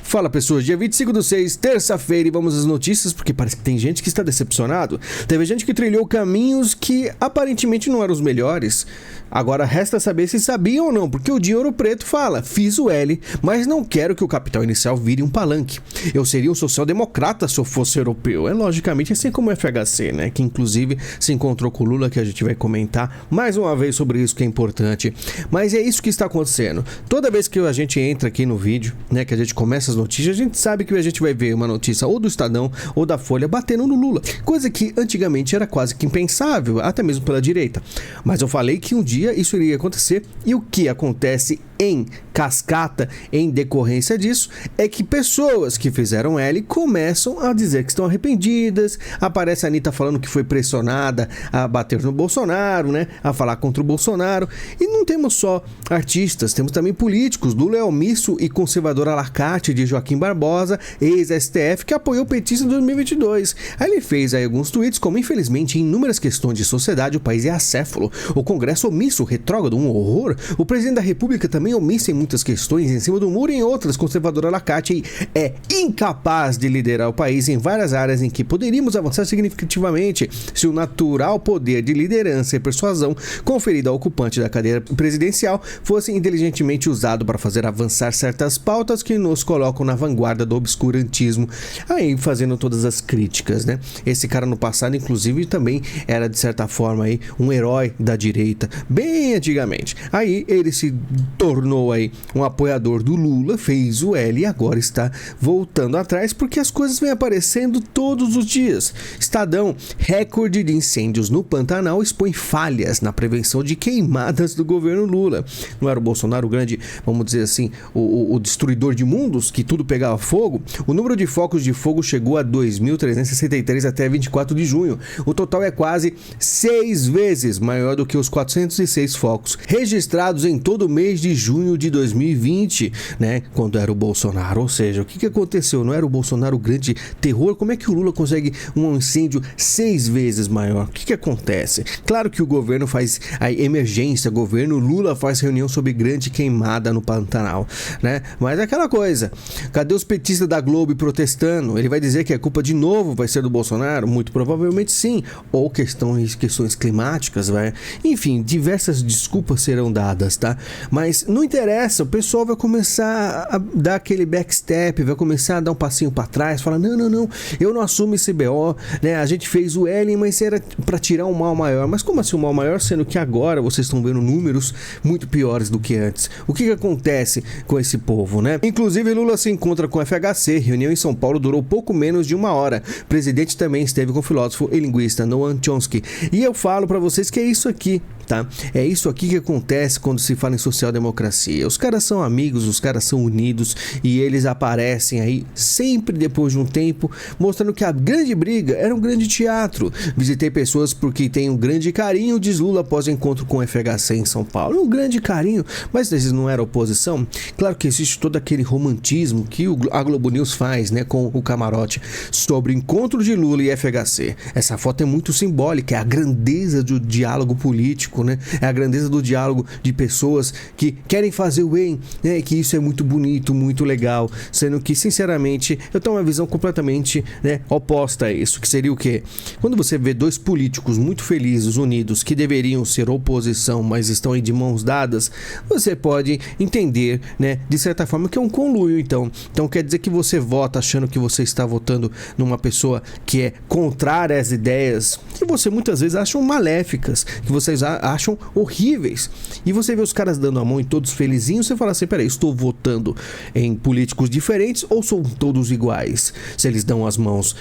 Fala pessoas, dia 25/6, terça-feira, e vamos às notícias, porque parece que tem gente que está decepcionado. Teve gente que trilhou caminhos que aparentemente não eram os melhores. Agora resta saber se sabiam ou não, porque o Dinheiro Preto fala: fiz o L, mas não quero que o capital inicial vire um palanque. Eu seria um social-democrata se eu fosse europeu. É logicamente assim como o FHC, né? Que inclusive se encontrou com o Lula, que a gente vai comentar mais uma vez sobre isso, que é importante. Mas é isso que está acontecendo. Toda vez que a gente entra aqui no vídeo, né, que a gente começa as notícias, a gente sabe que a gente vai ver uma notícia ou do Estadão ou da Folha batendo no Lula, coisa que antigamente era quase que impensável, até mesmo pela direita. Mas eu falei que um dia isso iria acontecer, e o que acontece em cascata, em decorrência disso, é que pessoas que fizeram L começam a dizer que estão arrependidas. Aparece a Anitta falando que foi pressionada a bater no Bolsonaro, né, a falar contra o Bolsonaro. E não temos só artistas, temos também políticos. Lula é omisso e conservador à la carte de Joaquim Barbosa, ex-STF, que apoiou o petista em 2022. Aí ele fez aí alguns tweets como: infelizmente, em inúmeras questões de sociedade, o país é acéfalo. O Congresso omisso, retrógrado, um horror. O presidente da República também omisso em muitas questões, em cima do muro, e em outras, conservador à la carte, e é incapaz de liderar o país em várias áreas em que poderíamos avançar significativamente se o natural poder de liderança e persuasão conferido ao ocupante da cadeira presidencial fosse inteligentemente usado para fazer avançar certas pautas que nos colocam na vanguarda do obscurantismo. Aí fazendo todas as críticas, né? Esse cara no passado, inclusive, também era de certa forma aí um herói da direita, bem antigamente. Aí ele se tornou aí um apoiador do Lula, fez o L e agora está voltando atrás, porque as coisas vêm aparecendo todos os dias. Estadão: recorde de incêndios no Pantanal expõe falhas na prevenção de queimadas do governo Lula. Não era o Bolsonaro o grande, vamos dizer assim, o destruidor de mundos, que tudo pegava fogo? O número de focos de fogo chegou a 2.363 até 24 de junho. O total é quase 6 vezes maior do que os 406 focos registrados em todo o mês de junho de 2020, né, quando era o Bolsonaro. Ou seja, o que aconteceu? Não era o Bolsonaro o grande terror? Como é que o Lula consegue um incêndio 6 vezes maior? O que acontece? Claro que o governo faz a emergência, o governo Lula faz reunião sobre grande queimada no Pantanal, né? Mas é aquela coisa, cadê os petistas da Globo protestando? Ele vai dizer que a culpa de novo vai ser do Bolsonaro? Muito provavelmente sim. Ou questões climáticas, vai. Enfim, diversas desculpas serão dadas, tá? Mas não interessa, o pessoal vai começar a dar aquele backstep, vai começar a dar um passinho para trás, falar: não, eu não assumo esse BO, né? A gente fez o L, mas era para tirar um mal maior. Mas como assim um mal maior, sendo que agora vocês estão vendo números muito piores do que antes? O que acontece com esse povo, né? Inclusive, Lula se encontra com o FHC, reunião em São Paulo durou pouco menos de 1 hora. O presidente também esteve com o filósofo e linguista Noam Chomsky. E eu falo para vocês que é isso aqui, tá? É isso aqui que acontece quando se fala em social-democracia. Os caras são amigos, os caras são unidos, e eles aparecem aí sempre depois de um tempo, mostrando que a grande briga era um grande teatro. Visitei pessoas porque tem um grande carinho, diz Lula após o encontro com o FHC em São Paulo. Um grande carinho, mas eles não eram oposição? Claro que existe todo aquele romantismo que a Globo News faz, né, com o camarote, sobre o encontro de Lula e FHC. Essa foto é muito simbólica, é a grandeza do diálogo político, né? É a grandeza do diálogo de pessoas que querem fazer o bem, né? Que isso é muito bonito, muito legal, sendo que, sinceramente, eu tenho uma visão completamente, né, oposta a isso, que seria o quê? Quando você vê dois políticos muito felizes, unidos, que deveriam ser oposição, mas estão aí de mãos dadas, você pode entender, né, de certa forma, que é um conluio. Então quer dizer que você vota achando que você está votando numa pessoa que é contrária às ideias que você muitas vezes acham maléficas, que vocês acham horríveis, e você vê os caras dando a mão e todos felizinhos, você fala assim: peraí, estou votando em políticos diferentes ou são todos iguais? Se eles dão as mãos,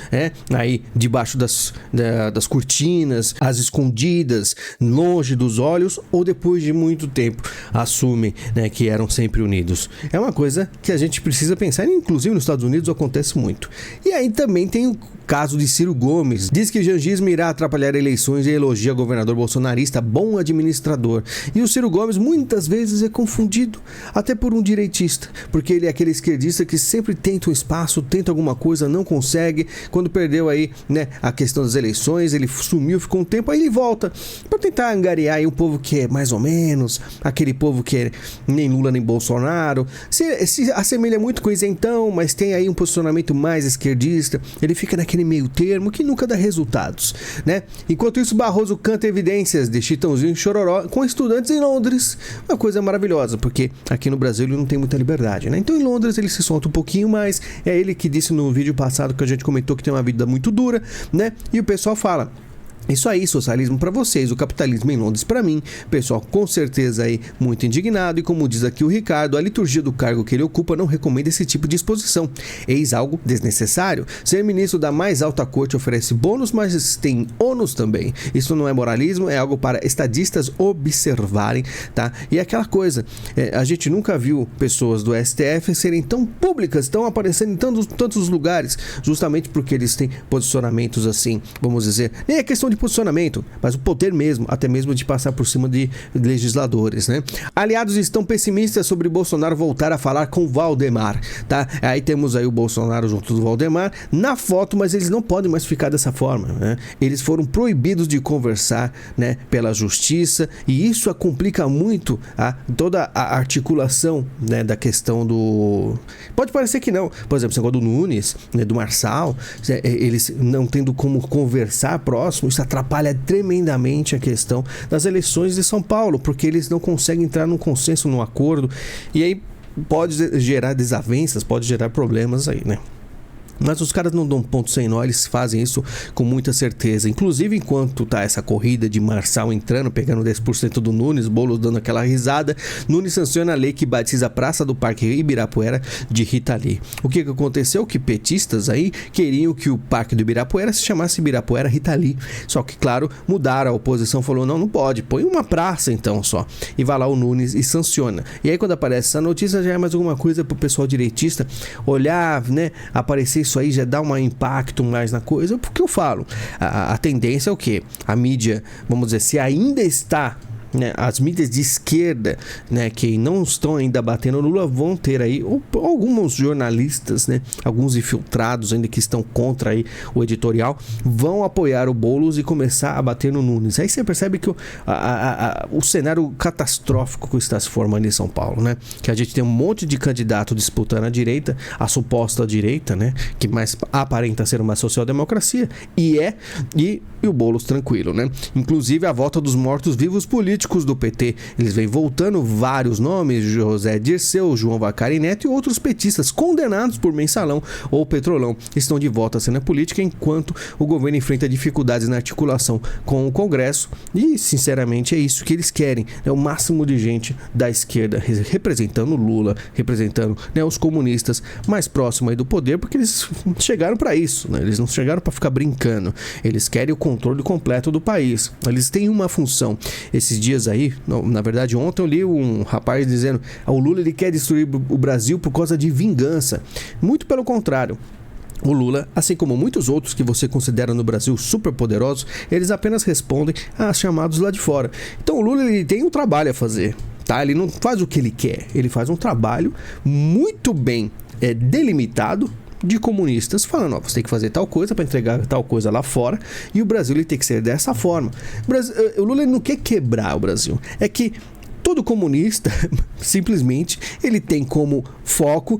aí debaixo das cortinas, às escondidas, longe dos olhos, ou depois de muito tempo assumem, né, que eram sempre unidos? É uma coisa que a gente precisa pensar, inclusive nos Estados Unidos acontece muito. E aí também tem caso de Ciro Gomes. Diz que jangismo irá atrapalhar eleições e elogia governador bolsonarista, bom administrador. E o Ciro Gomes muitas vezes é confundido até por um direitista, porque ele é aquele esquerdista que sempre tenta um espaço, tenta alguma coisa, não consegue. Quando perdeu aí, né, a questão das eleições, ele sumiu, ficou um tempo, aí ele volta para tentar angariar aí um povo que é mais ou menos, aquele povo que é nem Lula nem Bolsonaro, se assemelha muito com isentão, mas tem aí um posicionamento mais esquerdista. Ele fica naquele meio termo que nunca dá resultados, né? Enquanto isso, Barroso canta evidências de Chitãozinho e Chororó com estudantes em Londres, uma coisa maravilhosa, porque aqui no Brasil ele não tem muita liberdade, né? Então em Londres ele se solta um pouquinho mais. É ele que disse no vídeo passado que a gente comentou que tem uma vida muito dura, né? E o pessoal fala: isso aí, socialismo para vocês, o capitalismo em Londres para mim. Pessoal com certeza aí muito indignado, e como diz aqui o Ricardo, a liturgia do cargo que ele ocupa não recomenda esse tipo de exposição. Eis algo desnecessário. Ser ministro da mais alta corte oferece bônus, mas tem ônus também. Isso não é moralismo, é algo para estadistas observarem, tá? E aquela coisa, a gente nunca viu pessoas do STF serem tão públicas, tão aparecendo em tantos lugares, justamente porque eles têm posicionamentos assim, vamos dizer, nem é questão de posicionamento, mas o poder mesmo, até mesmo de passar por cima de legisladores, né? Aliados estão pessimistas sobre Bolsonaro voltar a falar com Valdemar, tá? Aí temos aí o Bolsonaro junto do Valdemar na foto, mas eles não podem mais ficar dessa forma, né? Eles foram proibidos de conversar, né, pela justiça, e isso complica muito toda a articulação, né, da questão do... Pode parecer que não, por exemplo, esse negócio do Nunes, né, do Marçal, eles não tendo como conversar próximo, isso atrapalha tremendamente a questão das eleições de São Paulo, porque eles não conseguem entrar num consenso, num acordo, e aí pode gerar desavenças, pode gerar problemas aí, né? Mas os caras não dão ponto sem nó, eles fazem isso com muita certeza. Inclusive, enquanto tá essa corrida de Marçal entrando, pegando 10% do Nunes, Boulos dando aquela risada, Nunes sanciona a lei que batiza a Praça do Parque Ibirapuera de Rita Lee. O que aconteceu? Que petistas aí queriam que o Parque do Ibirapuera se chamasse Ibirapuera Rita Lee. Só que, claro, mudaram, a oposição falou, não pode, põe uma praça então só. E vai lá o Nunes e sanciona. E aí quando aparece essa notícia, já é mais alguma coisa pro pessoal direitista olhar, né, aparecer isso aí, já dá um impacto mais na coisa, porque eu falo, a tendência é o quê? A mídia, vamos dizer, se ainda está, né, as mídias de esquerda, né, que não estão ainda batendo no Lula, vão ter aí, ou alguns jornalistas, né, alguns infiltrados ainda que estão contra aí o editorial, vão apoiar o Boulos e começar a bater no Nunes. Aí você percebe que o cenário catastrófico que está se formando em São Paulo, né, que a gente tem um monte de candidato disputando a direita, a suposta direita, né, que mais aparenta ser uma social-democracia, e o Boulos tranquilo, né, inclusive a volta dos mortos-vivos políticos do PT, eles vêm voltando vários nomes, José Dirceu, João Vacari Neto e outros petistas condenados por mensalão ou petrolão estão de volta à cena política, enquanto o governo enfrenta dificuldades na articulação com o Congresso, e sinceramente é isso que eles querem, é o máximo de gente da esquerda representando Lula, representando, né, os comunistas mais próximos aí do poder, porque eles chegaram para isso, né? Eles não chegaram para ficar brincando, eles querem o controle completo do país, eles têm uma função. Esses dias aí, na verdade ontem eu li um rapaz dizendo, o Lula ele quer destruir o Brasil por causa de vingança. Muito pelo contrário. O Lula, assim como muitos outros que você considera no Brasil super poderosos, eles apenas respondem a chamados lá de fora. Então o Lula ele tem um trabalho a fazer, tá? Ele não faz o que ele quer, ele faz um trabalho muito bem delimitado de comunistas falando, você tem que fazer tal coisa para entregar tal coisa lá fora, e o Brasil ele tem que ser dessa forma. O Lula ele não quer quebrar o Brasil, é que todo comunista simplesmente ele tem como foco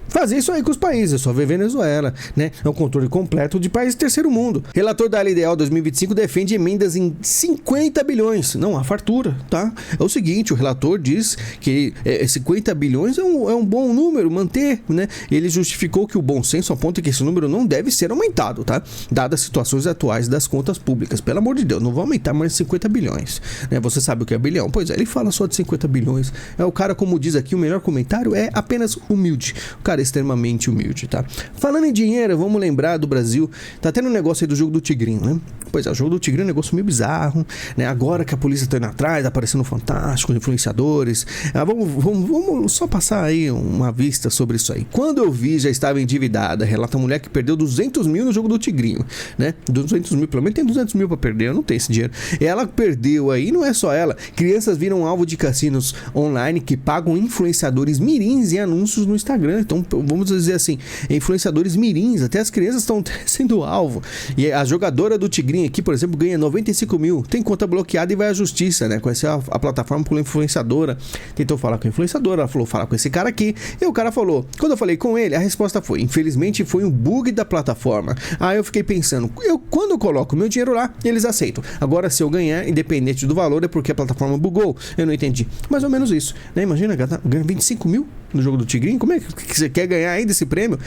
fazer isso aí com os países, só ver Venezuela, né? É um controle completo de países terceiro mundo. Relator da LDO 2025 defende emendas em 50 bilhões. Não há fartura, tá? É o seguinte, o relator diz que 50 bilhões é um bom número, manter, né? Ele justificou que o bom senso aponta que esse número não deve ser aumentado, tá? Dadas as situações atuais das contas públicas. Pelo amor de Deus, não vão aumentar mais de 50 bilhões, né? Você sabe o que é bilhão? Pois é, ele fala só de 50 bilhões. O cara, como diz aqui, o melhor comentário é apenas humilde. O cara é extremamente humilde, tá? Falando em dinheiro, vamos lembrar do Brasil, tá tendo um negócio aí do jogo do Tigrinho, né? Pois é, o jogo do Tigrinho é um negócio meio bizarro, né? Agora que a polícia tá indo atrás, aparecendo Fantástico, influenciadores. Vamos só passar aí uma vista sobre isso aí. Quando eu vi, já estava endividada. Relata a mulher que perdeu 200 mil no jogo do Tigrinho, né? 200 mil, pelo menos tem 200 mil pra perder, eu não tenho esse dinheiro. Ela perdeu aí, não é só ela. Crianças viram alvo de cassinos online que pagam influenciadores mirins em anúncios no Instagram. Então, vamos dizer assim, influenciadores mirins, até as crianças estão sendo alvo. E a jogadora do Tigrinho aqui, por exemplo, ganha 95 mil, tem conta bloqueada e vai à justiça, né? Conheceu a plataforma com a influenciadora, tentou falar com a influenciadora, ela falou, fala com esse cara aqui, e o cara falou, quando eu falei com ele, a resposta foi, infelizmente foi um bug da plataforma. Aí eu fiquei pensando, quando eu coloco meu dinheiro lá, eles aceitam. Agora, se eu ganhar, independente do valor, é porque a plataforma bugou. Eu não entendi. Mais ou menos isso, né? Imagina, ganha 25 mil no jogo do Tigrinho, como é que você quer ganhar ainda esse prêmio?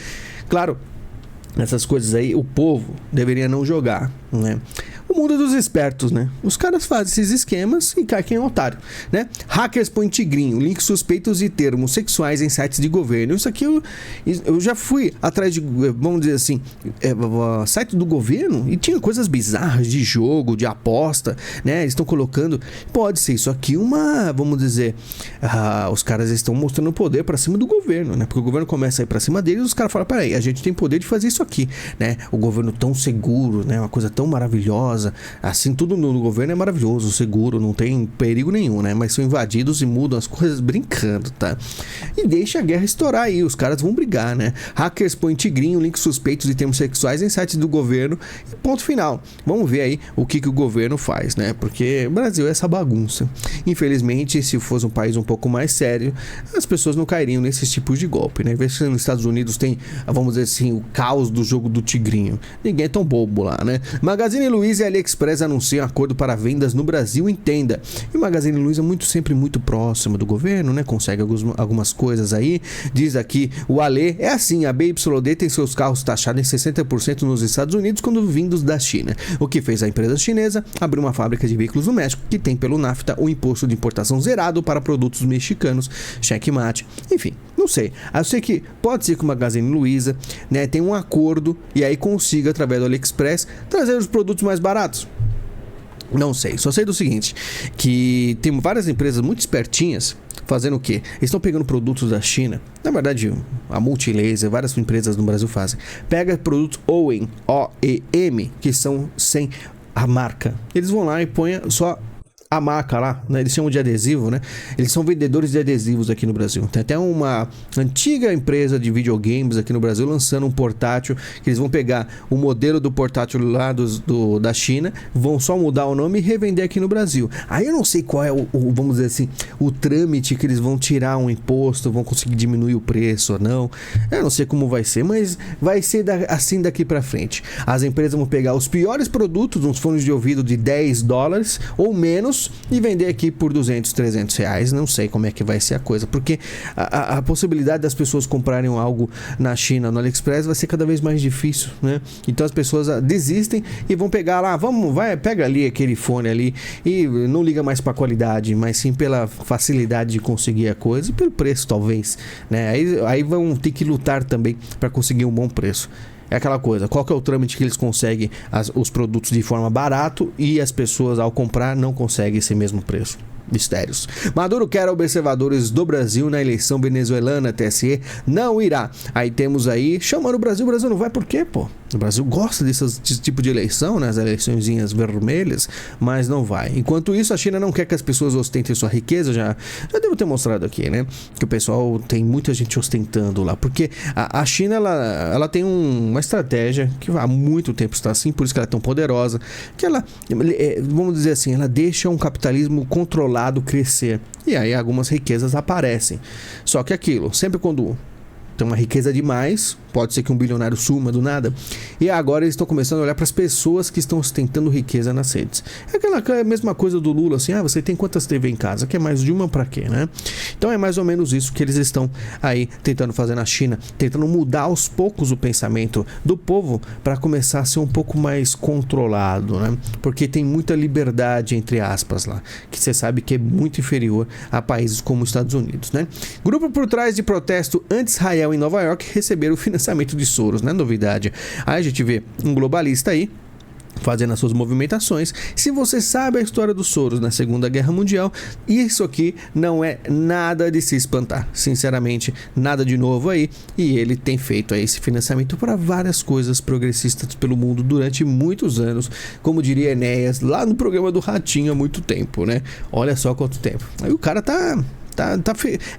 Claro, essas coisas aí, o povo deveria não jogar, né? O mundo dos espertos, né? Os caras fazem esses esquemas e cai quem é otário, né? Hackers põem Tigrinho, links suspeitos de termos sexuais em sites de governo. Isso aqui eu já fui atrás de, vamos dizer assim, site do governo e tinha coisas bizarras de jogo, de aposta, né? Eles estão colocando, pode ser isso aqui vamos dizer, os caras estão mostrando poder pra cima do governo, né? Porque o governo começa a ir pra cima deles e os caras falam, peraí, a gente tem poder de fazer isso aqui, né? O governo tão seguro, né? Uma coisa tão maravilhosa. Assim, tudo no governo é maravilhoso, seguro, não tem perigo nenhum, né? Mas são invadidos e mudam as coisas brincando, tá? E deixa a guerra estourar aí, os caras vão brigar, né? Hackers põem Tigrinho, links suspeitos de termos sexuais em sites do governo e ponto final. Vamos ver aí o que o governo faz, né? Porque o Brasil é essa bagunça. Infelizmente, se fosse um país um pouco mais sério, as pessoas não cairiam nesses tipos de golpe, né? Vê se nos Estados Unidos tem, vamos dizer assim, o caos do jogo do Tigrinho. Ninguém é tão bobo lá, né? Magazine Luiza e AliExpress anunciam acordo para vendas no Brasil em tenda. E o Magazine Luiza sempre muito próximo do governo, né? Consegue algumas coisas aí. Diz aqui o Ale, é assim, a BYD tem seus carros taxados em 60% nos Estados Unidos quando vindos da China. O que fez a empresa chinesa abrir uma fábrica de veículos no México que tem pelo NAFTA o imposto de importação zerado para produtos mexicanos. Checkmate. Enfim, não sei. Eu sei que pode ser que o Magazine Luiza, né, tem um acordo e aí consiga, através do AliExpress, trazer os produtos mais baratos. Não sei, só sei do seguinte, que tem várias empresas muito espertinhas fazendo o quê? Eles estão pegando produtos da China, na verdade a Multilaser, várias empresas no Brasil fazem, pega produtos OEM, O-E-M, que são sem a marca, eles vão lá e põem só a marca lá, né? Eles chamam de adesivo, né? Eles são vendedores de adesivos aqui no Brasil. Tem até uma antiga empresa de videogames aqui no Brasil lançando um portátil, que eles vão pegar o modelo do portátil lá da China, vão só mudar o nome e revender aqui no Brasil. Aí eu não sei qual é vamos dizer assim, o trâmite que eles vão tirar um imposto, vão conseguir diminuir o preço ou não. Eu não sei como vai ser, mas vai ser assim daqui pra frente. As empresas vão pegar os piores produtos, uns fones de ouvido de $10 ou menos, e vender aqui por 200, 300 reais. Não sei como é que vai ser a coisa, porque a possibilidade das pessoas comprarem algo na China, no AliExpress, vai ser cada vez mais difícil, né? Então as pessoas desistem e vão pegar lá, pega ali aquele fone ali e não liga mais para a qualidade, mas sim pela facilidade de conseguir a coisa e pelo preço, talvez, né? Aí vão ter que lutar também para conseguir um bom preço. É aquela coisa, qual que é o trâmite que eles conseguem os produtos de forma barato e as pessoas ao comprar não conseguem esse mesmo preço? Mistérios. Maduro quer observadores do Brasil na eleição venezuelana, TSE não irá. Aí temos aí, chamando o Brasil não vai por quê, pô? O Brasil gosta desse tipo de eleição, né? As eleiçõezinhas vermelhas, mas não vai. Enquanto isso, a China não quer que as pessoas ostentem sua riqueza, já devo ter mostrado aqui, né? Que o pessoal tem muita gente ostentando lá, porque a China, ela tem uma estratégia que há muito tempo está assim, por isso que ela é tão poderosa, que ela, vamos dizer assim, ela deixa um capitalismo controlado crescer, e aí algumas riquezas aparecem. Só que aquilo, sempre quando tem uma riqueza demais, pode ser que um bilionário suma do nada, e agora eles estão começando a olhar para as pessoas que estão ostentando riqueza nas redes. É aquela mesma coisa do Lula, assim, você tem quantas TV em casa? Quer mais de uma pra quê, né? Então é mais ou menos isso que eles estão aí tentando fazer na China, tentando mudar aos poucos o pensamento do povo para começar a ser um pouco mais controlado, né? Porque tem muita liberdade, entre aspas, lá, que você sabe que é muito inferior a países como os Estados Unidos, né? Grupo por trás de protesto anti-Israel hotel em Nova York receberam o financiamento de Soros, não é novidade. Aí a gente vê um globalista aí fazendo as suas movimentações. Se você sabe a história dos Soros na Segunda Guerra Mundial, isso aqui não é nada de se espantar, sinceramente, nada de novo aí, e ele tem feito aí esse financiamento para várias coisas progressistas pelo mundo durante muitos anos, como diria Enéas lá no programa do Ratinho há muito tempo, né? Olha só quanto tempo. Aí o cara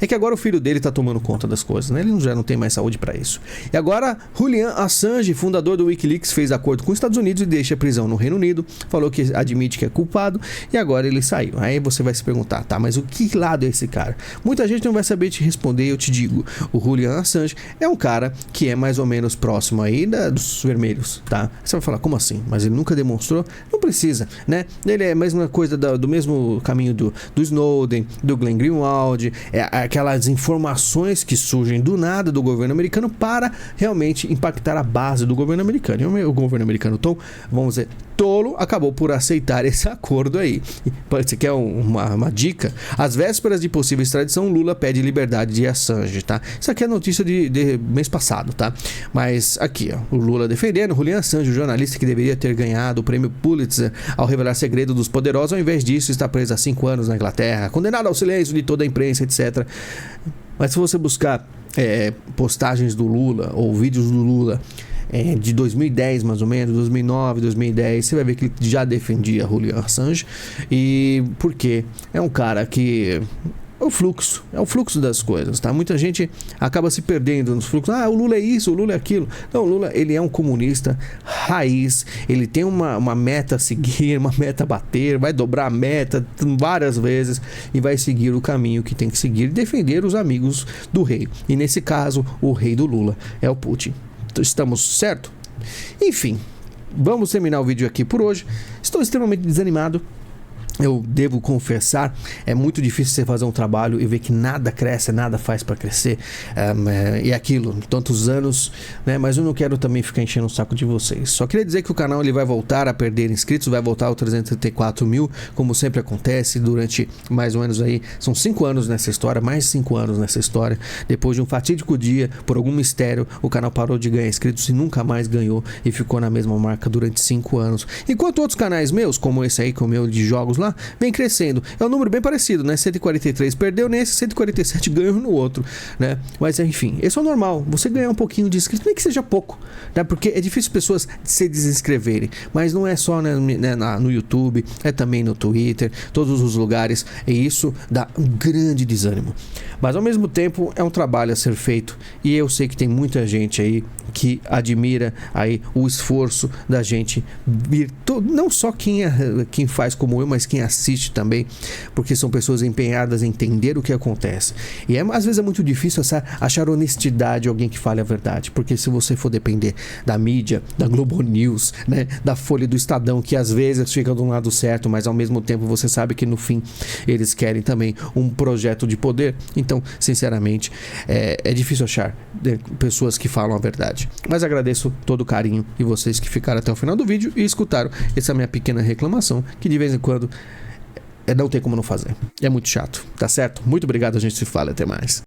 é que agora o filho dele tá tomando conta das coisas, né? Ele já não tem mais saúde para isso. E agora, Julian Assange, fundador do Wikileaks, fez acordo com os Estados Unidos e deixa a prisão no Reino Unido. Falou que admite que é culpado e agora ele saiu. Aí você vai se perguntar, tá, mas o que lado é esse cara? Muita gente não vai saber te responder, eu te digo. O Julian Assange é um cara que é mais ou menos próximo aí dos vermelhos, tá? Você vai falar, como assim? Mas ele nunca demonstrou? Não precisa, né? Ele é a mesma coisa do mesmo caminho do Snowden, do Glenn Greenwald, aquelas informações que surgem do nada do governo americano para realmente impactar a base do governo americano. E o governo americano, vamos dizer, tolo, acabou por aceitar esse acordo aí. Você quer uma dica? Às vésperas de possível extradição, Lula pede liberdade de Assange, tá? Isso aqui é notícia de mês passado, tá? Mas aqui, ó, o Lula defendendo Julian Assange, o jornalista que deveria ter ganhado o prêmio Pulitzer ao revelar segredo dos poderosos, ao invés disso está preso há 5 anos na Inglaterra, condenado ao silêncio de toda a imprensa, etc. Mas se você buscar postagens do Lula ou vídeos do Lula de 2010 mais ou menos, 2009, 2010, você vai ver que ele já defendia Julian Assange. E por quê? É um cara que é o fluxo das coisas, tá? Muita gente acaba se perdendo nos fluxos. O Lula é isso, o Lula é aquilo. Não, o Lula, ele é um comunista raiz, ele tem uma meta a seguir, uma meta a bater, vai dobrar a meta várias vezes e vai seguir o caminho que tem que seguir e defender os amigos do rei. E nesse caso, o rei do Lula é o Putin. Estamos certo? Enfim, vamos terminar o vídeo aqui por hoje. Estou extremamente desanimado. Eu devo confessar, é muito difícil você fazer um trabalho e ver que nada cresce, nada faz para crescer, e aquilo, tantos anos, né? Mas eu não quero também ficar enchendo o saco de vocês. Só queria dizer que o canal ele vai voltar a perder inscritos, vai voltar ao 334 mil, como sempre acontece durante mais ou menos aí, são 5 anos nessa história, mais de 5 anos nessa história. Depois de um fatídico dia, por algum mistério, o canal parou de ganhar inscritos e nunca mais ganhou e ficou na mesma marca durante 5 anos. Enquanto outros canais meus, como esse aí, como o meu de jogos lá, vem crescendo. É um número bem parecido, né? 143 perdeu nesse, 147 ganhou no outro, né? Mas enfim, isso é o normal. Você ganhar um pouquinho de inscrito, nem que seja pouco, né? Porque é difícil pessoas se desinscreverem. Mas não é só no YouTube, é também no Twitter, todos os lugares. E isso dá um grande desânimo. Mas ao mesmo tempo é um trabalho a ser feito. E eu sei que tem muita gente aí que admira aí o esforço da gente vir, não só quem faz como eu, mas quem assiste também, porque são pessoas empenhadas em entender o que acontece. E às vezes é muito difícil achar honestidade alguém que fale a verdade, porque se você for depender da mídia, da Globo News, né, da Folha do Estadão, que às vezes fica do lado certo, mas ao mesmo tempo você sabe que no fim eles querem também um projeto de poder. Então, sinceramente, é difícil achar pessoas que falam a verdade. Mas agradeço todo o carinho e vocês que ficaram até o final do vídeo e escutaram essa minha pequena reclamação, que de vez em quando não tem como não fazer. É muito chato, tá certo? Muito obrigado, a gente se fala, até mais.